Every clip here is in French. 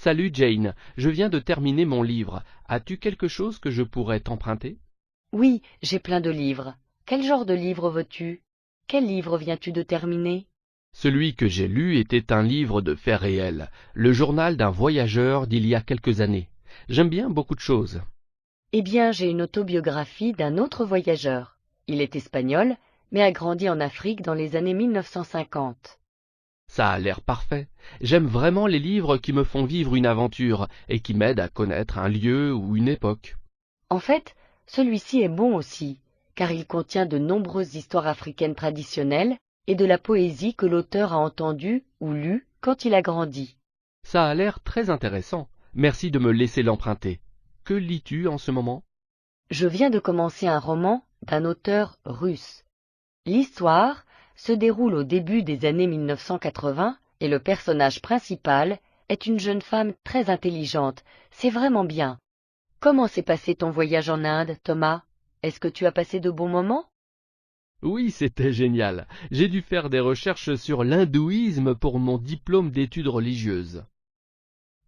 Salut Jane, je viens de terminer mon livre. As-tu quelque chose que je pourrais t'emprunter? Oui, j'ai plein de livres. Quel genre de livre veux-tu? Quel livre viens-tu de terminer? Celui que j'ai lu était un livre de faits réels, le journal d'un voyageur d'il y a quelques années. J'aime bien beaucoup de choses. Eh bien, j'ai une autobiographie d'un autre voyageur. Il est espagnol, mais a grandi en Afrique dans les années 1950. Ça a l'air parfait. J'aime vraiment les livres qui me font vivre une aventure et qui m'aident à connaître un lieu ou une époque. En fait, celui-ci est bon aussi, car il contient de nombreuses histoires africaines traditionnelles et de la poésie que l'auteur a entendue ou lue quand il a grandi. Ça a l'air très intéressant. Merci de me laisser l'emprunter. Que lis-tu en ce moment? Je viens de commencer un roman d'un auteur russe. L'histoire se déroule au début des années 1980 et le personnage principal est une jeune femme très intelligente. C'est vraiment bien. Comment s'est passé ton voyage en Inde, Thomas? Est-ce que tu as passé de bons moments? Oui, c'était génial. J'ai dû faire des recherches sur l'hindouisme pour mon diplôme d'études religieuses.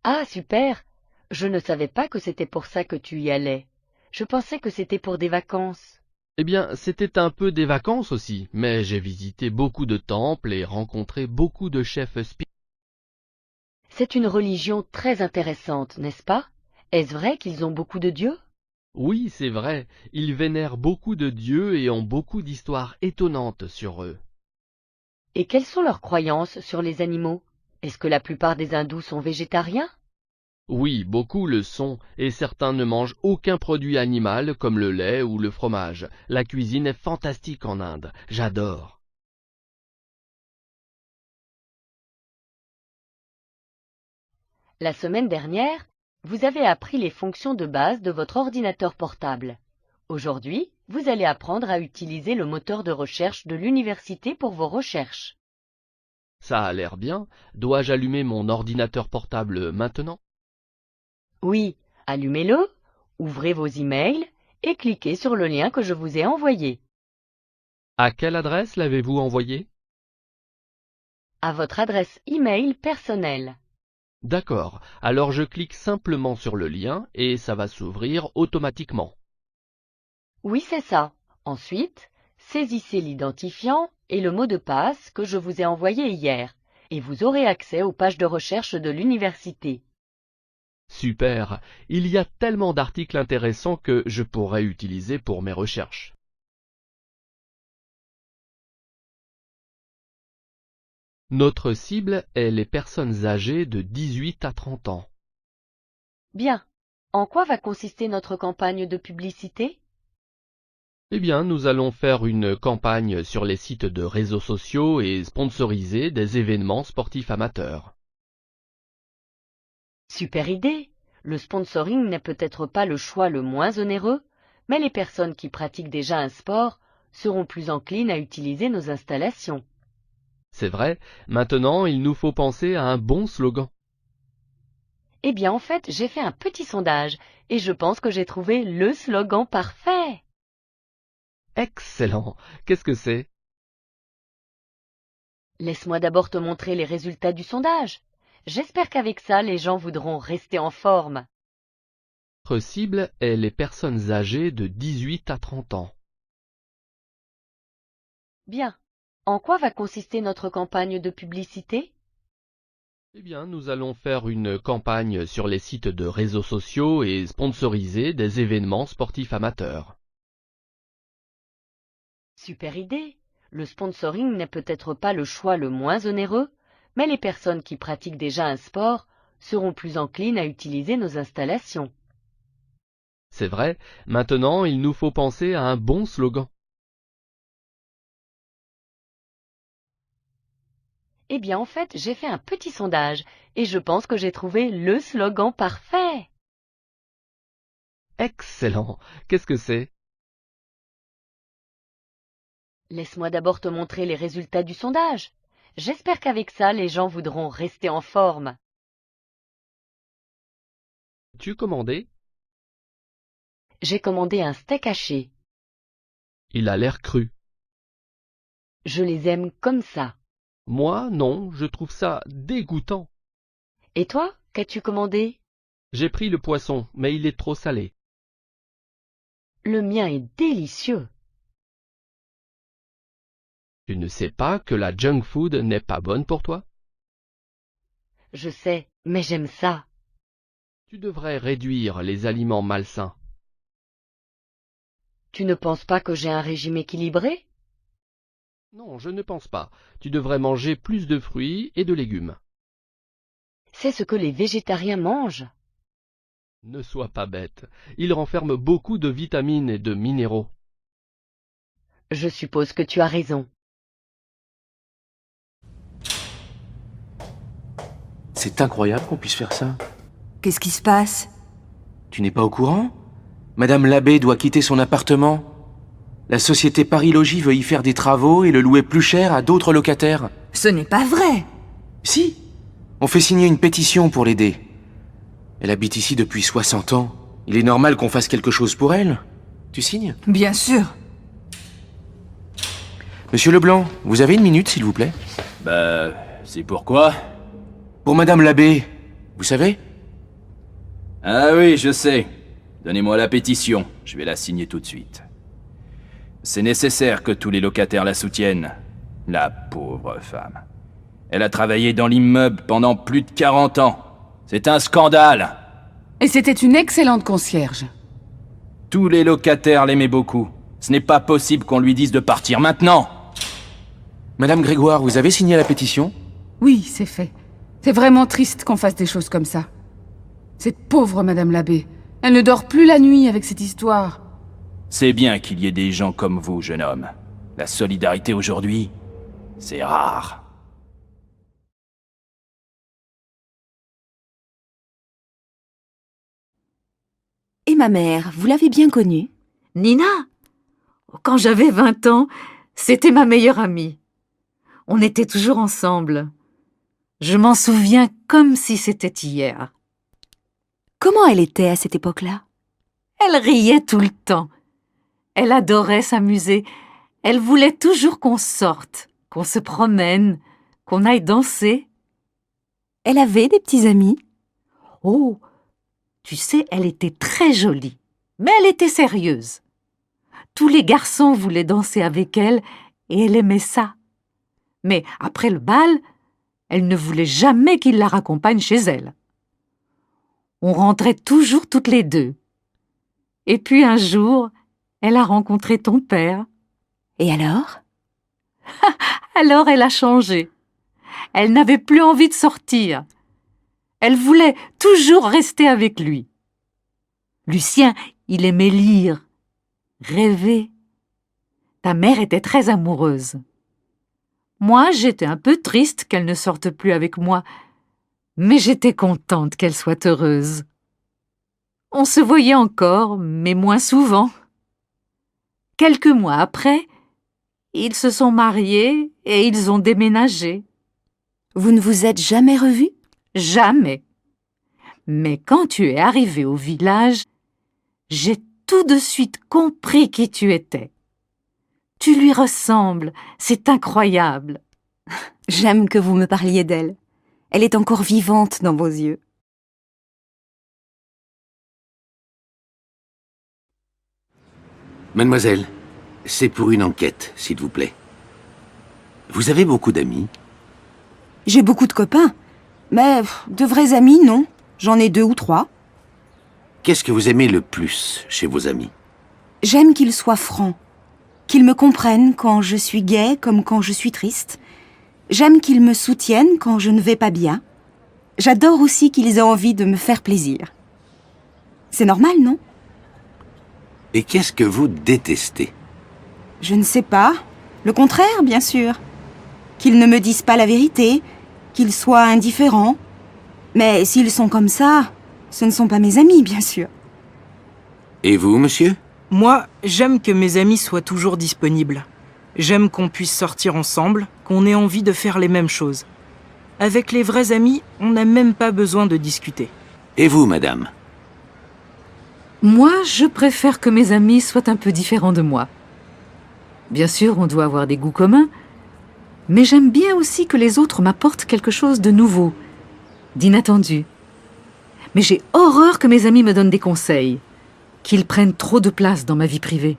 Ah, super! Je ne savais pas que c'était pour ça que tu y allais. Je pensais que c'était pour des vacances. Eh bien, c'était un peu des vacances aussi, mais j'ai visité beaucoup de temples et rencontré beaucoup de chefs spirituels. C'est une religion très intéressante, n'est-ce pas? Est-ce vrai qu'ils ont beaucoup de dieux? Oui, c'est vrai, ils vénèrent beaucoup de dieux et ont beaucoup d'histoires étonnantes sur eux. Et quelles sont leurs croyances sur les animaux? Est-ce que la plupart des hindous sont végétariens? Oui, beaucoup le sont, et certains ne mangent aucun produit animal comme le lait ou le fromage. La cuisine est fantastique en Inde, j'adore. La semaine dernière, vous avez appris les fonctions de base de votre ordinateur portable. Aujourd'hui, vous allez apprendre à utiliser le moteur de recherche de l'université pour vos recherches. Ça a l'air bien. Dois-je allumer mon ordinateur portable maintenant? Oui, allumez-le, ouvrez vos emails et cliquez sur le lien que je vous ai envoyé. À quelle adresse l'avez-vous envoyé? À votre adresse email personnelle. D'accord, alors je clique simplement sur le lien et ça va s'ouvrir automatiquement. Oui, c'est ça. Ensuite, saisissez l'identifiant et le mot de passe que je vous ai envoyé hier, et vous aurez accès aux pages de recherche de l'université. Super, il y a tellement d'articles intéressants que je pourrais utiliser pour mes recherches. Notre cible est les personnes âgées de 18 à 30 ans. Bien. En quoi va consister notre campagne de publicité? Eh bien, nous allons faire une campagne sur les sites de réseaux sociaux et sponsoriser des événements sportifs amateurs. Super idée. Le sponsoring n'est peut-être pas le choix le moins onéreux, mais les personnes qui pratiquent déjà un sport seront plus enclines à utiliser nos installations. C'est vrai, maintenant il nous faut penser à un bon slogan. Eh bien, en fait, j'ai fait un petit sondage et je pense que j'ai trouvé le slogan parfait. Excellent. Qu'est-ce que c'est? Laisse-moi d'abord te montrer les résultats du sondage. J'espère qu'avec ça, les gens voudront rester en forme. Notre cible est les personnes âgées de 18 à 30 ans. Bien. En quoi va consister notre campagne de publicité? Eh bien, nous allons faire une campagne sur les sites de réseaux sociaux et sponsoriser des événements sportifs amateurs. Super idée. Le sponsoring n'est peut-être pas le choix le moins onéreux, mais les personnes qui pratiquent déjà un sport seront plus enclines à utiliser nos installations. C'est vrai, maintenant il nous faut penser à un bon slogan. Eh bien, en fait, j'ai fait un petit sondage et je pense que j'ai trouvé le slogan parfait. Excellent. Qu'est-ce que c'est? Laisse-moi d'abord te montrer les résultats du sondage. J'espère qu'avec ça, les gens voudront rester en forme. Tu commandé? J'ai commandé un steak haché. Il a l'air cru. Je les aime comme ça. Moi, non, je trouve ça dégoûtant. Et toi, Qu'as-tu commandé? J'ai pris le poisson, mais il est trop salé. Le mien est délicieux. Tu ne sais pas que la junk food n'est pas bonne pour toi? Je sais, mais j'aime ça. Tu devrais réduire les aliments malsains. Tu ne penses pas que j'ai un régime équilibré? Non, je ne pense pas. Tu devrais manger plus de fruits et de légumes. C'est ce que les végétariens mangent. Ne sois pas bête. Ils renferment beaucoup de vitamines et de minéraux. Je suppose que tu as raison. C'est incroyable qu'on puisse faire ça. Qu'est-ce qui se passe? Tu n'es pas au courant? Madame Labbé doit quitter son appartement. La société Paris Logis veut y faire des travaux et le louer plus cher à d'autres locataires. Ce n'est pas vrai. Si, on fait signer une pétition pour l'aider. Elle habite ici depuis 60 ans. Il est normal qu'on fasse quelque chose pour elle. Tu signes? Bien sûr. Monsieur Leblanc, vous avez une minute, s'il vous plaît? C'est pourquoi? Pour Madame Labbé, vous savez? Ah oui, je sais. Donnez-moi la pétition, je vais la signer tout de suite. C'est nécessaire que tous les locataires la soutiennent. La pauvre femme. Elle a travaillé dans l'immeuble pendant plus de 40 ans. C'est un scandale. Et c'était une excellente concierge. Tous les locataires l'aimaient beaucoup. Ce n'est pas possible qu'on lui dise de partir maintenant. Madame Grégoire, vous avez signé la pétition? Oui, c'est fait. C'est vraiment triste qu'on fasse des choses comme ça. Cette pauvre Madame Labbé, elle ne dort plus la nuit avec cette histoire. C'est bien qu'il y ait des gens comme vous, jeune homme. La solidarité aujourd'hui, c'est rare. Et ma mère, vous l'avez bien connue? Nina? Quand j'avais 20 ans, c'était ma meilleure amie. On était toujours ensemble. Je m'en souviens comme si c'était hier. Comment elle était à cette époque-là? Elle riait tout le temps. Elle adorait s'amuser. Elle voulait toujours qu'on sorte, qu'on se promène, qu'on aille danser. Elle avait des petits amis? Oh, tu sais, elle était très jolie, mais elle était sérieuse. Tous les garçons voulaient danser avec elle et elle aimait ça. Mais après le bal, elle ne voulait jamais qu'il la raccompagne chez elle. On rentrait toujours toutes les deux. Et puis un jour, elle a rencontré ton père. Et alors? Alors elle a changé. Elle n'avait plus envie de sortir. Elle voulait toujours rester avec lui. Lucien, il aimait lire, rêver. Ta mère était très amoureuse. Moi, j'étais un peu triste qu'elle ne sorte plus avec moi, mais j'étais contente qu'elle soit heureuse. On se voyait encore, mais moins souvent. Quelques mois après, ils se sont mariés et ils ont déménagé. Vous ne vous êtes jamais revus? Jamais. Mais quand tu es arrivé au village, j'ai tout de suite compris qui tu étais. Tu lui ressembles, c'est incroyable. J'aime que vous me parliez d'elle. Elle est encore vivante dans vos yeux. Mademoiselle, c'est pour une enquête, s'il vous plaît. Vous avez beaucoup d'amis? J'ai beaucoup de copains, mais de vrais amis, non. J'en ai 2 ou 3. Qu'est-ce que vous aimez le plus chez vos amis? J'aime qu'ils soient francs, qu'ils me comprennent quand je suis gaie comme quand je suis triste. J'aime qu'ils me soutiennent quand je ne vais pas bien. J'adore aussi qu'ils aient envie de me faire plaisir. C'est normal, non? Et qu'est-ce que vous détestez? Je ne sais pas. Le contraire, bien sûr. Qu'ils ne me disent pas la vérité, qu'ils soient indifférents. Mais s'ils sont comme ça, ce ne sont pas mes amis, bien sûr. Et vous, monsieur? Moi, j'aime que mes amis soient toujours disponibles. J'aime qu'on puisse sortir ensemble, qu'on ait envie de faire les mêmes choses. Avec les vrais amis, on n'a même pas besoin de discuter. Et vous, madame? Moi, je préfère que mes amis soient un peu différents de moi. Bien sûr, on doit avoir des goûts communs, mais j'aime bien aussi que les autres m'apportent quelque chose de nouveau, d'inattendu. Mais j'ai horreur que mes amis me donnent des conseils, qu'ils prennent trop de place dans ma vie privée.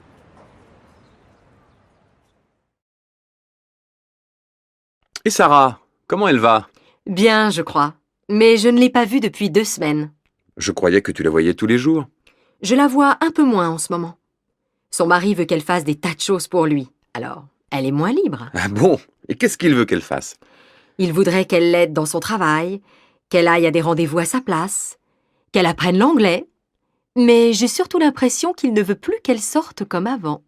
Et Sarah, comment elle va? Bien, je crois. Mais je ne l'ai pas vue depuis 2 semaines. Je croyais que tu la voyais tous les jours. Je la vois un peu moins en ce moment. Son mari veut qu'elle fasse des tas de choses pour lui. Alors, elle est moins libre. Ah bon? Et qu'est-ce qu'il veut qu'elle fasse? Il voudrait qu'elle l'aide dans son travail, qu'elle aille à des rendez-vous à sa place, qu'elle apprenne l'anglais. Mais j'ai surtout l'impression qu'il ne veut plus qu'elle sorte comme avant.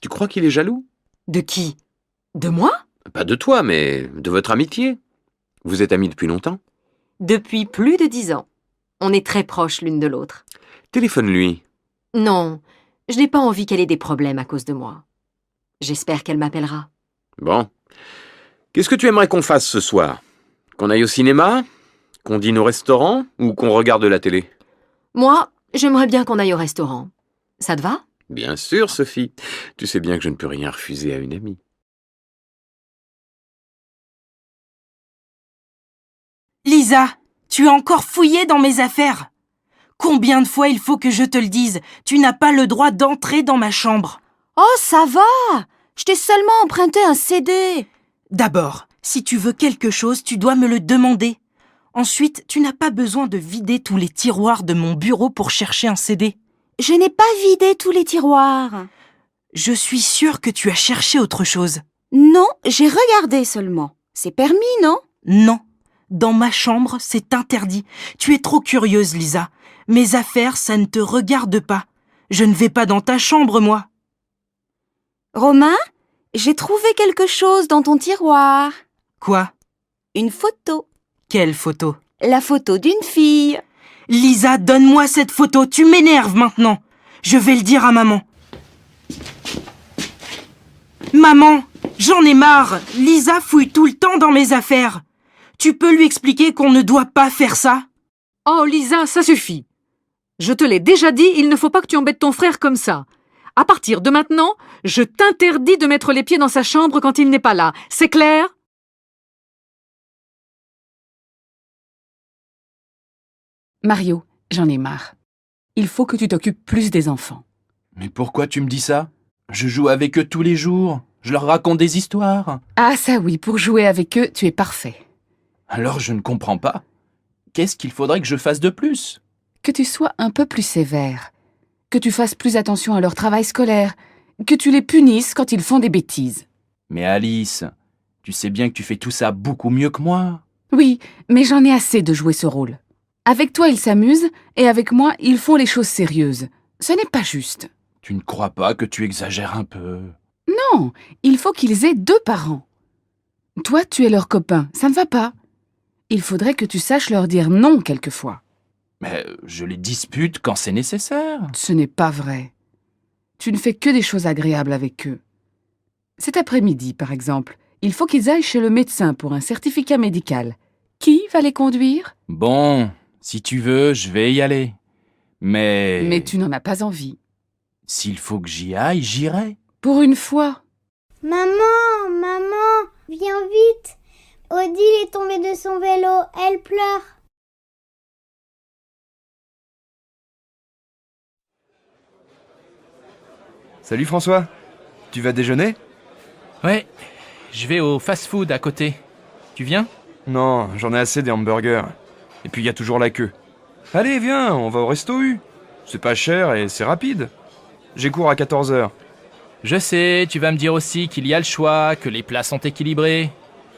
Tu crois qu'il est jaloux? De qui? De moi? Pas de toi, mais de votre amitié. Vous êtes amis depuis longtemps? Depuis plus de 10 ans. On est très proches l'une de l'autre. Téléphone-lui. Non, je n'ai pas envie qu'elle ait des problèmes à cause de moi. J'espère qu'elle m'appellera. Bon. Qu'est-ce que tu aimerais qu'on fasse ce soir? Qu'on aille au cinéma? Qu'on dîne au restaurant? Ou qu'on regarde la télé? Moi, j'aimerais bien qu'on aille au restaurant. Ça te va? Bien sûr, Sophie. Tu sais bien que je ne peux rien refuser à une amie. Lisa, tu as encore fouillé dans mes affaires. Combien de fois il faut que je te le dise? Tu n'as pas le droit d'entrer dans ma chambre. Oh, ça va! Je t'ai seulement emprunté un CD. D'abord, si tu veux quelque chose, tu dois me le demander. Ensuite, tu n'as pas besoin de vider tous les tiroirs de mon bureau pour chercher un CD. Je n'ai pas vidé tous les tiroirs. Je suis sûre que tu as cherché autre chose. Non, j'ai regardé seulement. C'est permis, non? Non. Dans ma chambre, c'est interdit. Tu es trop curieuse, Lisa. Mes affaires, ça ne te regarde pas. Je ne vais pas dans ta chambre, moi. Romain, j'ai trouvé quelque chose dans ton tiroir. Quoi? Une photo. Quelle photo? La photo d'une fille. Lisa, donne-moi cette photo. Tu m'énerves maintenant. Je vais le dire à maman. Maman, j'en ai marre. Lisa fouille tout le temps dans mes affaires. Tu peux lui expliquer qu'on ne doit pas faire ça? Oh Lisa, ça suffit. Je te l'ai déjà dit, il ne faut pas que tu embêtes ton frère comme ça. À partir de maintenant, je t'interdis de mettre les pieds dans sa chambre quand il n'est pas là. C'est clair? Mario, j'en ai marre. Il faut que tu t'occupes plus des enfants. Mais pourquoi tu me dis ça? Je joue avec eux tous les jours. Je leur raconte des histoires. Ah ça oui, pour jouer avec eux, tu es parfait. Alors je ne comprends pas. Qu'est-ce qu'il faudrait que je fasse de plus? Que tu sois un peu plus sévère. Que tu fasses plus attention à leur travail scolaire. Que tu les punisses quand ils font des bêtises. Mais Alice, tu sais bien que tu fais tout ça beaucoup mieux que moi. Oui, mais j'en ai assez de jouer ce rôle. Avec toi, ils s'amusent, et avec moi, ils font les choses sérieuses. Ce n'est pas juste. Tu ne crois pas que tu exagères un peu? Non, il faut qu'ils aient 2 parents. Toi, tu es leur copain, ça ne va pas. Il faudrait que tu saches leur dire non quelquefois. Mais je les dispute quand c'est nécessaire. Ce n'est pas vrai. Tu ne fais que des choses agréables avec eux. Cet après-midi, par exemple, il faut qu'ils aillent chez le médecin pour un certificat médical. Qui va les conduire? Bon, si tu veux, je vais y aller. Mais tu n'en as pas envie. S'il faut que j'y aille, j'irai. Pour une fois. Maman, maman, viens vite. Odile est tombée de son vélo, elle pleure. Salut François, tu vas déjeuner? Ouais, je vais au fast-food à côté. Tu viens? Non, j'en ai assez des hamburgers. Et puis il y a toujours la queue. Allez, viens, on va au Resto U. C'est pas cher et c'est rapide. J'ai cours à 14h. Je sais, tu vas me dire aussi qu'il y a le choix, que les plats sont équilibrés.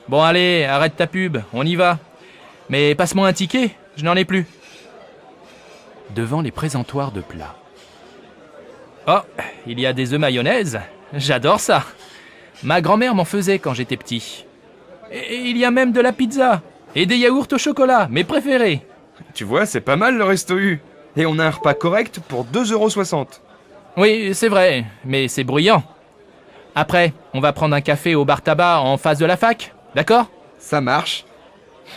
Bon allez, arrête ta pub, on y va. Mais passe-moi un ticket, je n'en ai plus. Devant les présentoirs de plats. Oh, il y a des œufs mayonnaise. J'adore ça. Ma grand-mère m'en faisait quand j'étais petit. Et il y a même de la pizza. Et des yaourts au chocolat, mes préférés. Tu vois, c'est pas mal le Resto U. Et on a un repas correct pour 2,60 €. Oui, c'est vrai, mais c'est bruyant. Après, on va prendre un café au bar tabac en face de la fac, d'accord? Ça marche.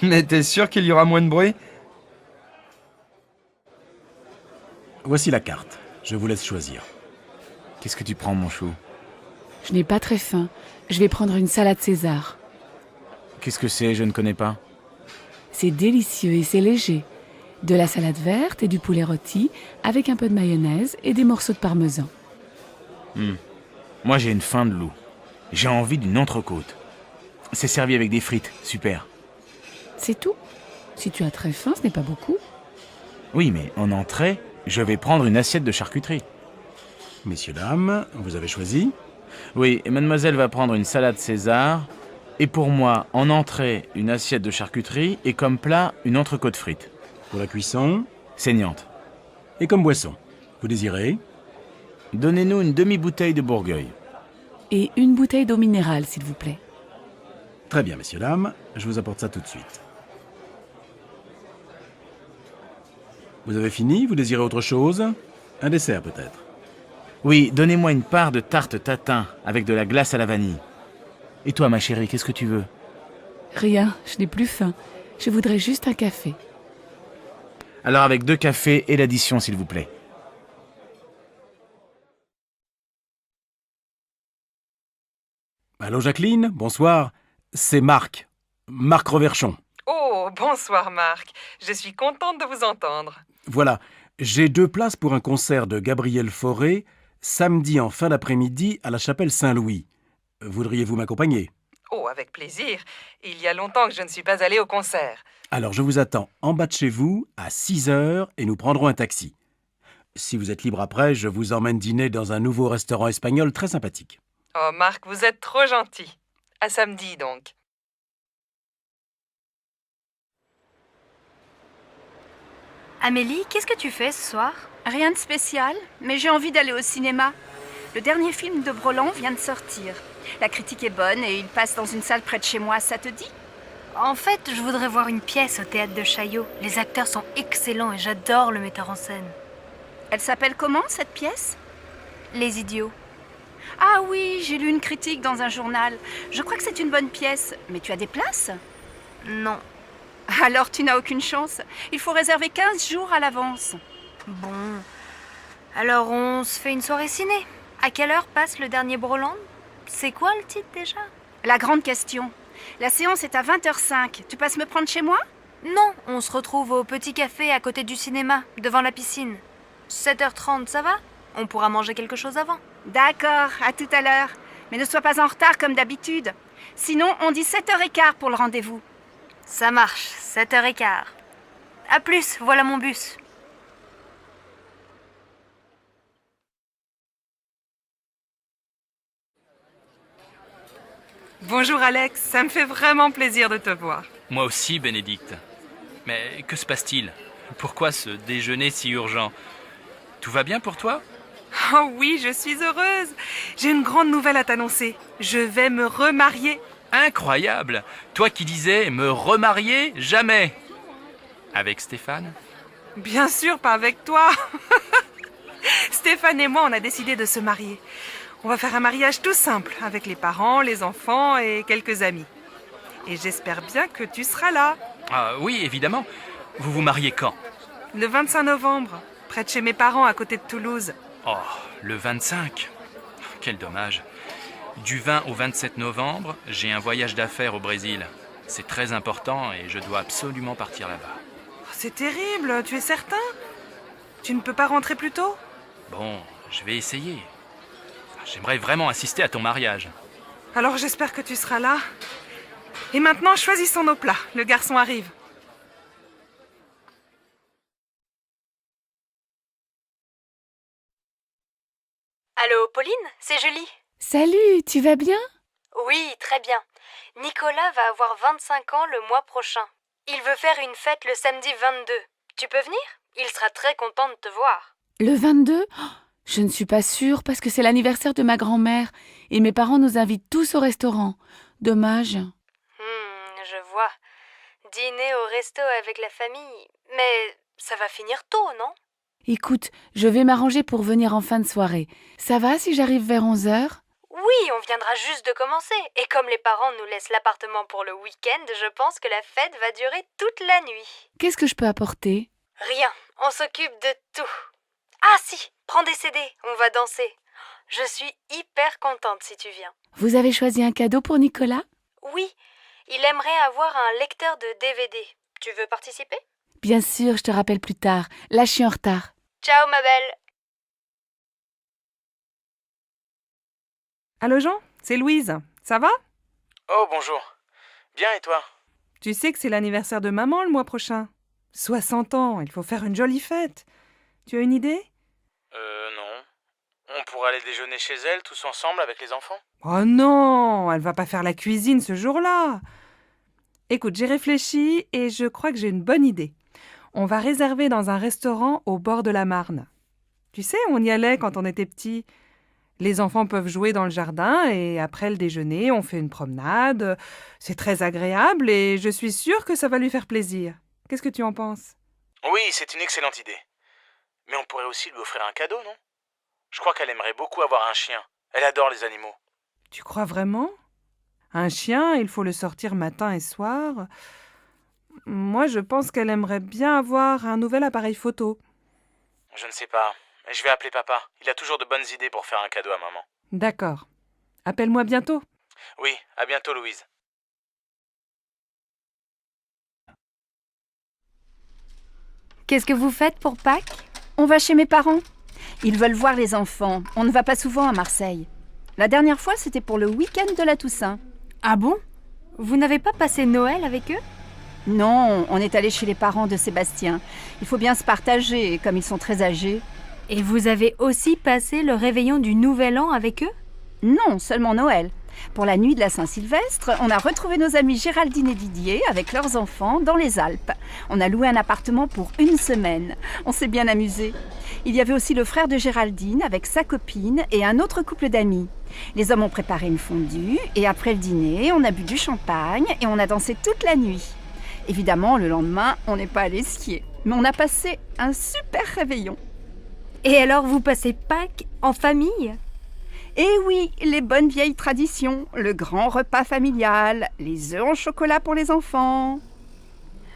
Mais t'es sûr qu'il y aura moins de bruit? Voici la carte. Je vous laisse choisir. Qu'est-ce que tu prends, mon chou? Je n'ai pas très faim. Je vais prendre une salade César. Qu'est-ce que c'est? Je ne connais pas. C'est délicieux et c'est léger. De la salade verte et du poulet rôti avec un peu de mayonnaise et des morceaux de parmesan. Moi, j'ai une faim de loup. J'ai envie d'une entrecôte. C'est servi avec des frites, super. C'est tout. Si tu as très faim, ce n'est pas beaucoup. Oui, mais en entrée, je vais prendre une assiette de charcuterie. Messieurs, dames, vous avez choisi? Oui, et mademoiselle va prendre une salade César. Et pour moi, en entrée, une assiette de charcuterie et comme plat, une entrecôte frite. Pour la cuisson? Saignante. Et comme boisson? Vous désirez? Donnez-nous une demi-bouteille de Bourgueil. Et une bouteille d'eau minérale, s'il vous plaît. Très bien, messieurs, dames, je vous apporte ça tout de suite. Vous avez fini? Vous désirez autre chose? Un dessert, peut-être? Oui, donnez-moi une part de tarte tatin avec de la glace à la vanille. Et toi, ma chérie, qu'est-ce que tu veux? Rien, je n'ai plus faim. Je voudrais juste un café. Alors avec 2 cafés et l'addition, s'il vous plaît. Allô, Jacqueline? Bonsoir. C'est Marc. Marc Reverchon. Oh, bonsoir Marc. Je suis contente de vous entendre. Voilà, j'ai 2 places pour un concert de Gabriel Fauré, samedi en fin d'après-midi à la chapelle Saint-Louis. Voudriez-vous m'accompagner? Oh, avec plaisir. Il y a longtemps que je ne suis pas allée au concert. Alors je vous attends en bas de chez vous à 6h et nous prendrons un taxi. Si vous êtes libre après, je vous emmène dîner dans un nouveau restaurant espagnol très sympathique. Oh Marc, vous êtes trop gentil. À samedi donc. Amélie, qu'est-ce que tu fais ce soir? Rien de spécial, mais j'ai envie d'aller au cinéma. Le dernier film de Broland vient de sortir. La critique est bonne et il passe dans une salle près de chez moi, ça te dit? En fait, je voudrais voir une pièce au théâtre de Chaillot. Les acteurs sont excellents et j'adore le metteur en scène. Elle s'appelle comment, cette pièce? Les Idiots. Ah oui, j'ai lu une critique dans un journal. Je crois que c'est une bonne pièce. Mais tu as des places? Non. Alors tu n'as aucune chance. Il faut réserver 15 jours à l'avance. Bon. Alors on se fait une soirée ciné. À quelle heure passe le dernier Broland? C'est quoi le titre déjà? La grande question. La séance est à 20h05. Tu passes me prendre chez moi? Non, on se retrouve au petit café à côté du cinéma, devant la piscine. 7h30, ça va? On pourra manger quelque chose avant. D'accord, à tout à l'heure. Mais ne sois pas en retard comme d'habitude. Sinon, on dit 7h15 pour le rendez-vous. Ça marche, 7h15. À plus, voilà mon bus. Bonjour Alex, ça me fait vraiment plaisir de te voir. Moi aussi, Bénédicte. Mais que se passe-t-il? Pourquoi ce déjeuner si urgent? Tout va bien pour toi? Oh oui, je suis heureuse. J'ai une grande nouvelle à t'annoncer. Je vais me remarier. Incroyable! Toi qui disais me remarier jamais! Avec Stéphane? Bien sûr, pas avec toi. Stéphane et moi, on a décidé de se marier. On va faire un mariage tout simple, avec les parents, les enfants et quelques amis. Et j'espère bien que tu seras là. Ah oui, évidemment. Vous vous mariez quand? Le 25 novembre, près de chez mes parents, à côté de Toulouse. Oh, le 25. Quel dommage. Du 20 au 27 novembre, j'ai un voyage d'affaires au Brésil. C'est très important et je dois absolument partir là-bas. C'est terrible, tu es certain? Tu ne peux pas rentrer plus tôt? Bon, je vais essayer. J'aimerais vraiment assister à ton mariage. Alors j'espère que tu seras là. Et maintenant, choisissons nos plats. Le garçon arrive. Allô, Pauline, c'est Julie. Salut, tu vas bien? Oui, très bien. Nicolas va avoir 25 ans le mois prochain. Il veut faire une fête le samedi 22. Tu peux venir? Il sera très content de te voir. Le 22? Oh, je ne suis pas sûre parce que c'est l'anniversaire de ma grand-mère et mes parents nous invitent tous au restaurant. Dommage. Je vois. Dîner au resto avec la famille. Mais ça va finir tôt, non? Écoute, je vais m'arranger pour venir en fin de soirée. Ça va si j'arrive vers 11h? Oui, on viendra juste de commencer. Et comme les parents nous laissent l'appartement pour le week-end, je pense que la fête va durer toute la nuit. Qu'est-ce que je peux apporter? Rien, on s'occupe de tout. Ah si, prends des CD, on va danser. Je suis hyper contente si tu viens. Vous avez choisi un cadeau pour Nicolas? Oui, il aimerait avoir un lecteur de DVD. Tu veux participer? Bien sûr, je te rappelle plus tard. Là, je suis en retard. Ciao, ma belle. Allô Jean, c'est Louise. Ça va? Oh, bonjour. Bien, et toi? Tu sais que c'est l'anniversaire de maman le mois prochain. 60 ans, il faut faire une jolie fête. Tu as une idée? Non. On pourrait aller déjeuner chez elle, tous ensemble, avec les enfants? Oh non, elle va pas faire la cuisine ce jour-là. Écoute, j'ai réfléchi et je crois que j'ai une bonne idée. On va réserver dans un restaurant au bord de la Marne. Tu sais, on y allait quand on était petits. Les enfants peuvent jouer dans le jardin et après le déjeuner, on fait une promenade. C'est très agréable et je suis sûre que ça va lui faire plaisir. Qu'est-ce que tu en penses? Oui, c'est une excellente idée. Mais on pourrait aussi lui offrir un cadeau, non? Je crois qu'elle aimerait beaucoup avoir un chien. Elle adore les animaux. Tu crois vraiment? Un chien, il faut le sortir matin et soir. Moi, je pense qu'elle aimerait bien avoir un nouvel appareil photo. Je ne sais pas. Je vais appeler papa. Il a toujours de bonnes idées pour faire un cadeau à maman. D'accord. Appelle-moi bientôt. Oui, à bientôt, Louise. Qu'est-ce que vous faites pour Pâques? On va chez mes parents. Ils veulent voir les enfants. On ne va pas souvent à Marseille. La dernière fois, c'était pour le week-end de la Toussaint. Ah bon? Vous n'avez pas passé Noël avec eux? Non, on est allé chez les parents de Sébastien. Il faut bien se partager, comme ils sont très âgés. Et vous avez aussi passé le réveillon du Nouvel An avec eux? Non, seulement Noël. Pour la nuit de la Saint-Sylvestre, on a retrouvé nos amis Géraldine et Didier avec leurs enfants dans les Alpes. On a loué un appartement pour 1 semaine. On s'est bien amusé. Il y avait aussi le frère de Géraldine avec sa copine et un autre couple d'amis. Les hommes ont préparé une fondue et après le dîner, on a bu du champagne et on a dansé toute la nuit. Évidemment, le lendemain, on n'est pas allé skier. Mais on a passé un super réveillon. Et alors vous passez Pâques en famille? Eh oui, les bonnes vieilles traditions, le grand repas familial, les œufs en chocolat pour les enfants.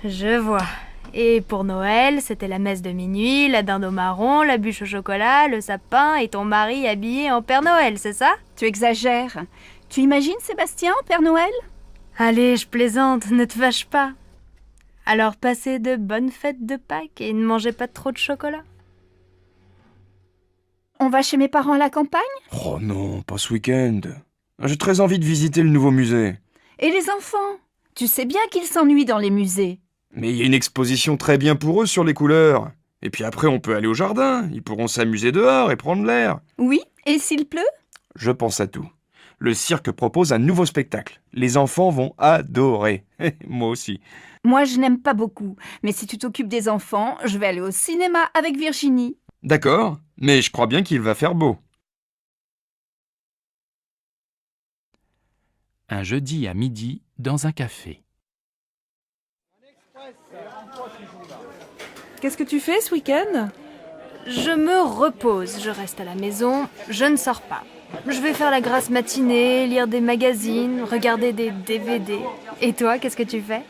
Je vois. Et pour Noël, c'était la messe de minuit, la dinde au marron, la bûche au chocolat, le sapin et ton mari habillé en Père Noël, c'est ça? Tu exagères. Tu imagines Sébastien en Père Noël? Allez, je plaisante, ne te fâche pas. Alors passez de bonnes fêtes de Pâques et ne mangez pas trop de chocolat. On va chez mes parents à la campagne? Oh non, pas ce week-end. J'ai très envie de visiter le nouveau musée. Et les enfants? Tu sais bien qu'ils s'ennuient dans les musées. Mais il y a une exposition très bien pour eux sur les couleurs. Et puis après, on peut aller au jardin. Ils pourront s'amuser dehors et prendre l'air. Oui, et s'il pleut? Je pense à tout. Le cirque propose un nouveau spectacle. Les enfants vont adorer. Moi aussi. Moi, je n'aime pas beaucoup. Mais si tu t'occupes des enfants, je vais aller au cinéma avec Virginie. D'accord, mais je crois bien qu'il va faire beau. Un jeudi à midi, dans un café. Qu'est-ce que tu fais ce week-end? Je me repose, je reste à la maison, je ne sors pas. Je vais faire la grasse matinée, lire des magazines, regarder des DVD. Et toi, qu'est-ce que tu fais?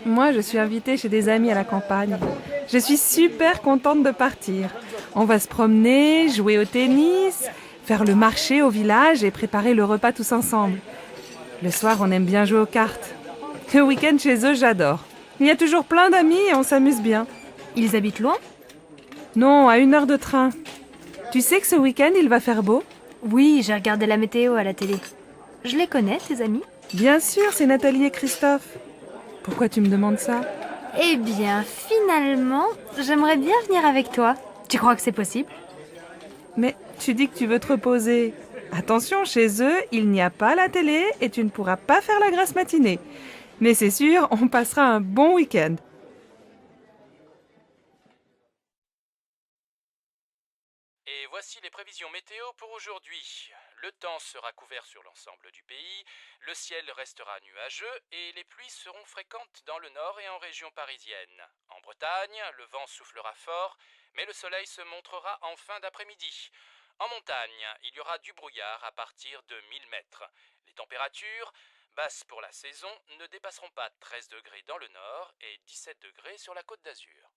Moi, je suis invitée chez des amis à la campagne. Je suis super contente de partir. On va se promener, jouer au tennis, faire le marché au village et préparer le repas tous ensemble. Le soir, on aime bien jouer aux cartes. Le week-end chez eux, j'adore. Il y a toujours plein d'amis et on s'amuse bien. Ils habitent loin? Non, à 1 heure de train. Tu sais que ce week-end, il va faire beau? Oui, j'ai regardé la météo à la télé. Je les connais, tes amis? Bien sûr, c'est Nathalie et Christophe. Pourquoi tu me demandes ça? Eh bien, finalement, j'aimerais bien venir avec toi. Tu crois que c'est possible? Mais tu dis que tu veux te reposer. Attention, chez eux, il n'y a pas la télé et tu ne pourras pas faire la grasse matinée. Mais c'est sûr, on passera un bon week-end. Et voici les prévisions météo pour aujourd'hui. Le temps sera couvert sur l'ensemble du pays, le ciel restera nuageux et les pluies seront fréquentes dans le nord et en région parisienne. En Bretagne, le vent soufflera fort, mais le soleil se montrera en fin d'après-midi. En montagne, il y aura du brouillard à partir de 1000 mètres. Les températures, basses pour la saison, ne dépasseront pas 13 degrés dans le nord et 17 degrés sur la Côte d'Azur.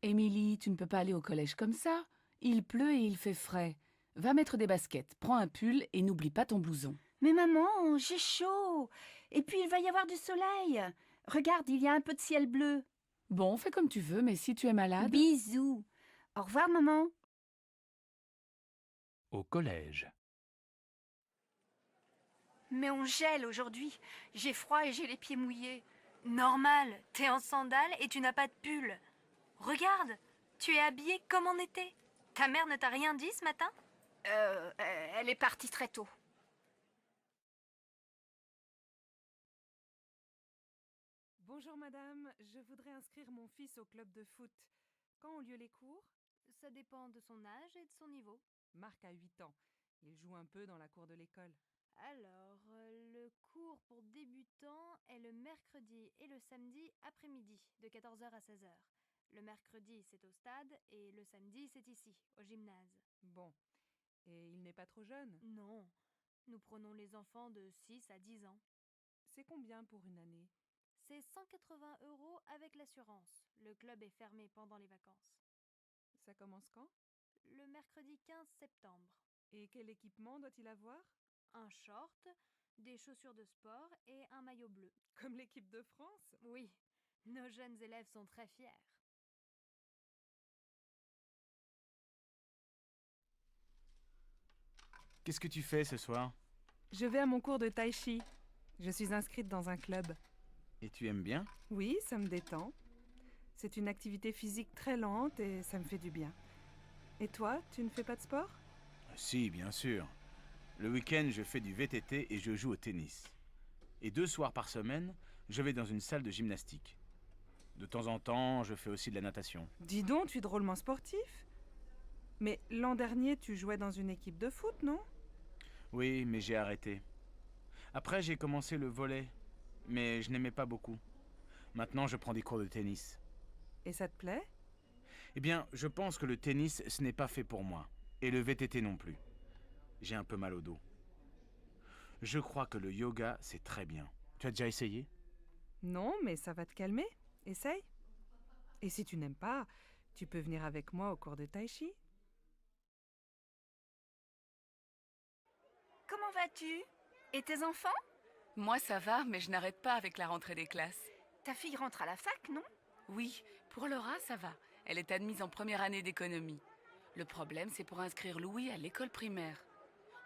Émilie, tu ne peux pas aller au collège comme ça. Il pleut et il fait frais. Va mettre des baskets, prends un pull et n'oublie pas ton blouson. Mais maman, j'ai chaud. Et puis il va y avoir du soleil. Regarde, il y a un peu de ciel bleu. Bon, fais comme tu veux, mais si tu es malade... Bisous. Au revoir, maman. Au collège. Mais on gèle aujourd'hui. J'ai froid et j'ai les pieds mouillés. Normal, t'es en sandales et tu n'as pas de pull. Regarde, tu es habillée comme en été. Ta mère ne t'a rien dit ce matin? Elle est partie très tôt. Bonjour madame, je voudrais inscrire mon fils au club de foot. Quand ont lieu les cours? Ça dépend de son âge et de son niveau. Marc a 8 ans. Il joue un peu dans la cour de l'école. Alors, le cours pour débutants est le mercredi et le samedi après-midi, de 14h à 16h. Le mercredi, c'est au stade et le samedi, c'est ici, au gymnase. Bon. Et il n'est pas trop jeune? Non, nous prenons les enfants de 6 à 10 ans. C'est combien pour une année? C'est 180 € avec l'assurance. Le club est fermé pendant les vacances. Ça commence quand? Le mercredi 15 septembre. Et quel équipement doit-il avoir? Un short, des chaussures de sport et un maillot bleu. Comme l'équipe de France? Oui, nos jeunes élèves sont très fiers. Qu'est-ce que tu fais ce soir? Je vais à mon cours de tai chi. Je suis inscrite dans un club. Et tu aimes bien? Oui, ça me détend. C'est une activité physique très lente et ça me fait du bien. Et toi, tu ne fais pas de sport? Si, bien sûr. Le week-end, je fais du VTT et je joue au tennis. Et 2 soirs par semaine, je vais dans une salle de gymnastique. De temps en temps, je fais aussi de la natation. Dis donc, tu es drôlement sportif. Mais l'an dernier, tu jouais dans une équipe de foot, non? Oui, mais j'ai arrêté. Après, j'ai commencé le volley, mais je n'aimais pas beaucoup. Maintenant, je prends des cours de tennis. Et ça te plaît? Eh bien, je pense que le tennis, ce n'est pas fait pour moi. Et le VTT non plus. J'ai un peu mal au dos. Je crois que le yoga, c'est très bien. Tu as déjà essayé? Non, mais ça va te calmer. Essaye. Et si tu n'aimes pas, tu peux venir avec moi au cours de tai chi. Comment vas-tu? Et tes enfants? Moi, ça va, mais je n'arrête pas avec la rentrée des classes. Ta fille rentre à la fac, non? Oui, pour Laura, ça va. Elle est admise en première année d'économie. Le problème, c'est pour inscrire Louis à l'école primaire.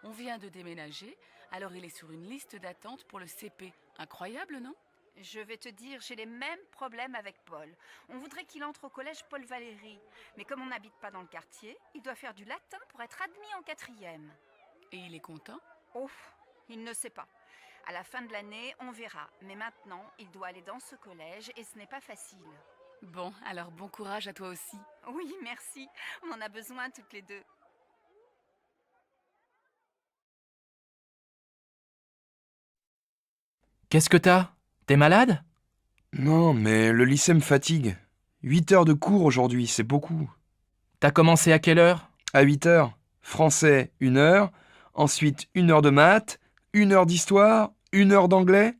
On vient de déménager, alors il est sur une liste d'attente pour le CP. Incroyable, non? Je vais te dire, j'ai les mêmes problèmes avec Paul. On voudrait qu'il entre au collège Paul Valéry. Mais comme on n'habite pas dans le quartier, il doit faire du latin pour être admis en 4e. Et il est content? Oh, il ne sait pas. À la fin de l'année, on verra. Mais maintenant, il doit aller dans ce collège et ce n'est pas facile. Bon, alors bon courage à toi aussi. Oui, merci. On en a besoin toutes les deux. Qu'est-ce que t'as? T'es malade? Non, mais le lycée me fatigue. 8 heures de cours aujourd'hui, c'est beaucoup. T'as commencé à quelle heure? À 8 heures. Français, 1 heure. Ensuite, 1 heure de maths, 1 heure d'histoire, 1 heure d'anglais.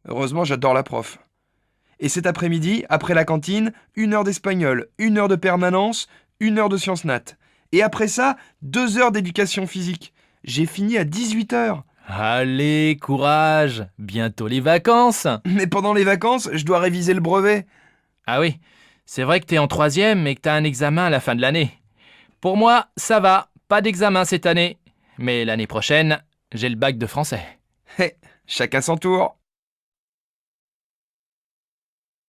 Heureusement, j'adore la prof. Et cet après-midi, après la cantine, 1 heure d'espagnol, 1 heure de permanence, 1 heure de sciences nat. Et après ça, 2 heures d'éducation physique. J'ai fini à 18 heures. Allez, courage, bientôt les vacances. Mais pendant les vacances, je dois réviser le brevet. Ah oui, c'est vrai que t'es en 3e et que t'as un examen à la fin de l'année. Pour moi, ça va, pas d'examen cette année. Mais l'année prochaine, j'ai le bac de français. Chacun son tour.